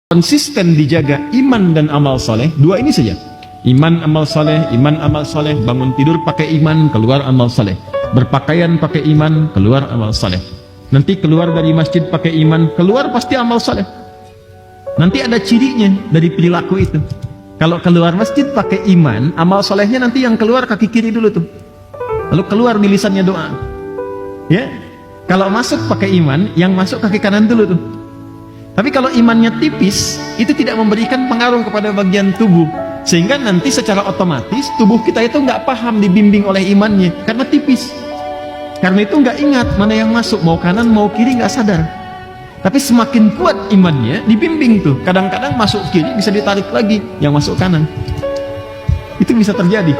konsisten dijaga iman dan amal soleh, dua ini saja. Iman amal soleh, bangun tidur pakai iman, keluar amal soleh. Berpakaian pakai iman, keluar amal soleh. Nanti keluar dari masjid pakai iman, keluar pasti amal soleh. Nanti ada cirinya dari perilaku itu. Kalau keluar masjid pakai iman, amal solehnya nanti yang keluar kaki kiri dulu tuh. Lalu keluar di lisannya doa. Ya, kalau masuk pakai iman, yang masuk kaki kanan dulu tuh. Tapi kalau imannya tipis, itu tidak memberikan pengaruh kepada bagian tubuh. Sehingga nanti secara otomatis tubuh kita itu nggak paham dibimbing oleh imannya, karena tipis. Karena itu nggak ingat mana yang masuk, mau kanan mau kiri nggak sadar. Tapi semakin kuat imannya, dibimbing tuh. Kadang-kadang masuk kiri bisa ditarik lagi, yang masuk kanan. Itu bisa terjadi.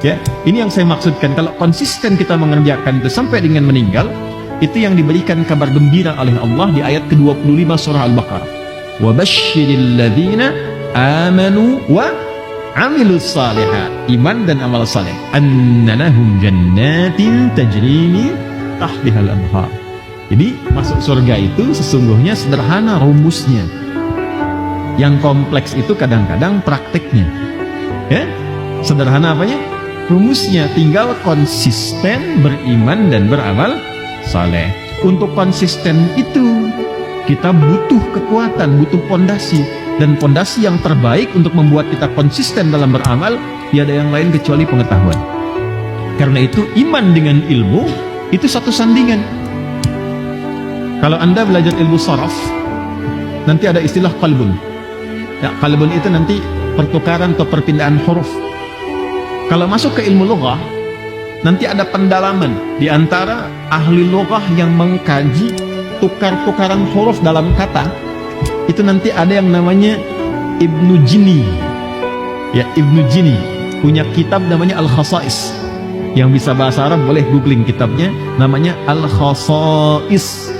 Ya, ini yang saya maksudkan. Kalau konsisten kita mengerjakan itu sampai dengan meninggal, itu yang diberikan kabar gembira oleh Allah di ayat ke-25 surah Al-Baqarah. Wa basyiril ladzina amanu wa amilus shalihat. Iman dan amal saleh. Annalahum jannatin tajri min tahtihal anhar. Jadi masuk surga itu sesungguhnya sederhana rumusnya. Yang kompleks itu kadang-kadang prakteknya. Ya? Sederhana apanya? Rumusnya, tinggal konsisten beriman dan beramal saleh. Untuk konsisten itu kita butuh kekuatan, butuh pondasi, dan pondasi yang terbaik untuk membuat kita konsisten dalam beramal tiada yang lain kecuali pengetahuan. Karena itu iman dengan ilmu itu satu sandingan. Kalau Anda belajar ilmu saraf, nanti ada istilah qalbun. Ya, qalbun itu nanti pertukaran atau perpindahan huruf. Kalau masuk ke ilmu lughah, nanti ada pendalaman di antara ahli lughah yang mengkaji tukar-tukaran huruf dalam kata. Itu nanti ada yang namanya Ibnu Jini. Ya, Ibnu Jini punya kitab namanya Al-Khasa'is. Yang bisa bahasa Arab boleh googling kitabnya, namanya Al-Khasa'is.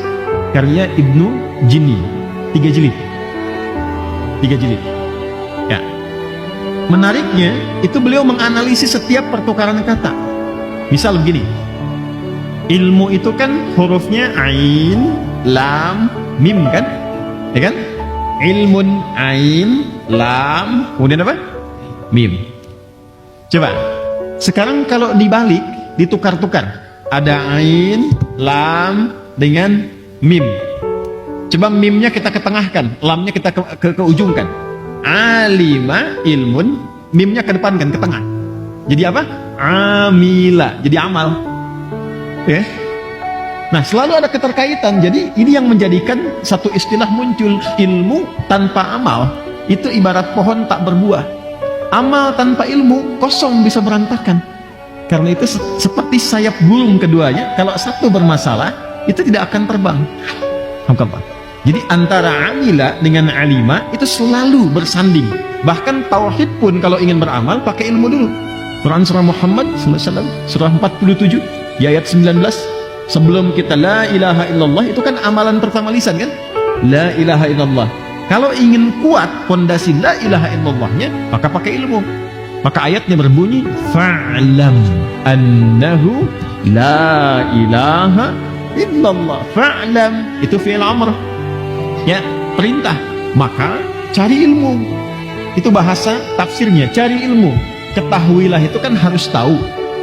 Karya Ibnu Jini, 3 jilid. Ya. Menariknya, itu beliau menganalisis setiap pertukaran kata. Misal begini, ilmu itu kan hurufnya ain, lam, mim kan? Ya kan? Ilmun ain, lam, kemudian apa? Mim. Coba, sekarang kalau dibalik, ditukar-tukar. Ada ain, lam, dengan mim. Coba mimnya kita ketengahkan, lamnya kita keujungkan. Alima ilmun, mimnya ke depan kan, ke tengah. Jadi apa? Amila, jadi amal. Ya. Nah, selalu ada keterkaitan. Jadi ini yang menjadikan satu istilah muncul, ilmu tanpa amal itu ibarat pohon tak berbuah. Amal tanpa ilmu kosong, bisa berantakan. Karena itu seperti sayap burung keduanya, kalau satu bermasalah itu tidak akan terbang. Apa? Jadi antara amila dengan alima itu selalu bersanding. Bahkan tauhid pun kalau ingin beramal pakai ilmu dulu. Quran surah Muhammad SAW, surah 47 di ayat 19, sebelum kita la ilaha illallah, itu kan amalan pertama lisan kan? La ilaha illallah. Kalau ingin kuat fondasi la ilaha illallahnya, maka pakai ilmu. Maka ayatnya berbunyi fa'lam annahu la ilaha illallah. Fa'lam itu fi'il amr. Ya, perintah. Maka cari ilmu. Itu bahasa tafsirnya, cari ilmu. Ketahuilah itu kan harus tahu.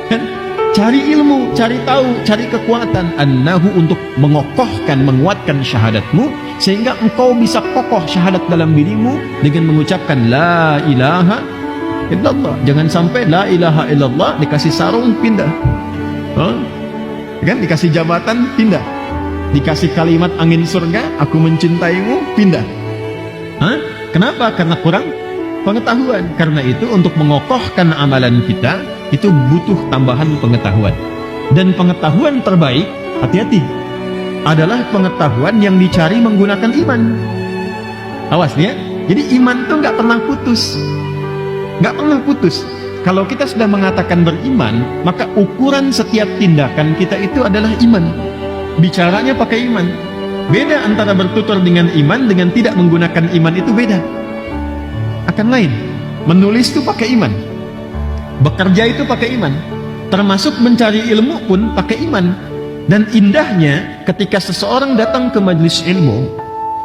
Kan? Cari ilmu, cari tahu, cari kekuatan. Annahu untuk mengokohkan, menguatkan syahadatmu, sehingga engkau bisa kokoh syahadat dalam dirimu dengan mengucapkan la ilaha illallah. Jangan sampai la ilaha illallah dikasih sarung pindah. Kan dikasih jabatan pindah. Dikasih kalimat angin surga, aku mencintaimu, pindah. Kenapa? Karena kurang pengetahuan. Karena itu untuk mengokohkan amalan kita itu butuh tambahan pengetahuan. Dan pengetahuan terbaik, hati-hati, adalah pengetahuan yang dicari menggunakan iman. Awas ya. Jadi iman itu nggak pernah putus. Nggak pernah putus. Kalau kita sudah mengatakan beriman, maka ukuran setiap tindakan kita itu adalah iman. Bicaranya pakai iman. Beda antara bertutur dengan iman dengan tidak menggunakan iman, itu beda. Akan lain. Menulis itu pakai iman. Bekerja itu pakai iman. Termasuk mencari ilmu pun pakai iman. Dan indahnya ketika seseorang datang ke majelis ilmu,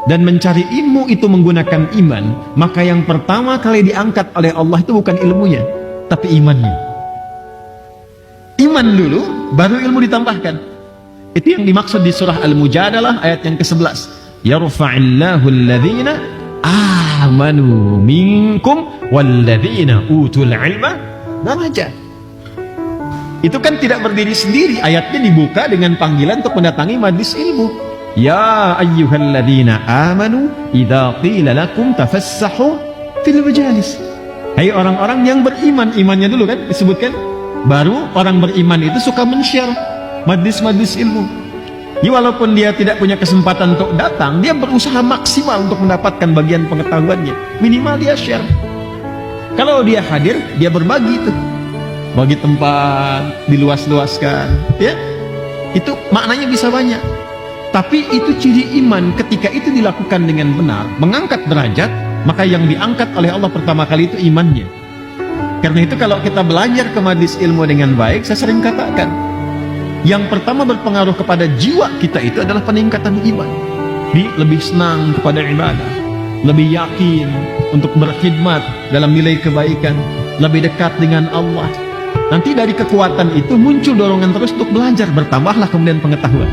dan mencari ilmu itu menggunakan iman, maka yang pertama kali diangkat oleh Allah itu bukan ilmunya, tapi imannya. Iman dulu, baru ilmu ditambahkan. Itu yang dimaksud di surah Al-Mujadalah ayat yang ke-11. Yarfa'illahu alladhina amanu minkum walladhina utul ilma darajat. Itu kan tidak berdiri sendiri, ayatnya dibuka dengan panggilan untuk mendatangi majlis ilmu. Ya ayyuhalladzina amanu idza qila lakum tafassahu fil majalis. Hai orang-orang yang beriman, imannya dulu kan disebutkan. Baru orang beriman itu suka men-share majlis-majlis ilmu. Ya, walaupun dia tidak punya kesempatan untuk datang, dia berusaha maksimal untuk mendapatkan bagian pengetahuannya. Minimal dia share. Kalau dia hadir, dia berbagi itu. Bagi tempat, diluas-luaskan, ya. Itu maknanya bisa banyak. Tapi itu ciri iman. Ketika itu dilakukan dengan benar, mengangkat derajat, maka yang diangkat oleh Allah pertama kali itu imannya. Karena itu kalau kita belajar ke majlis ilmu dengan baik, saya sering katakan, yang pertama berpengaruh kepada jiwa kita itu adalah peningkatan iman. Lebih senang kepada ibadah, lebih yakin untuk berkhidmat dalam nilai kebaikan, lebih dekat dengan Allah. Nanti dari kekuatan itu muncul dorongan terus untuk belajar, bertambahlah kemudian pengetahuan.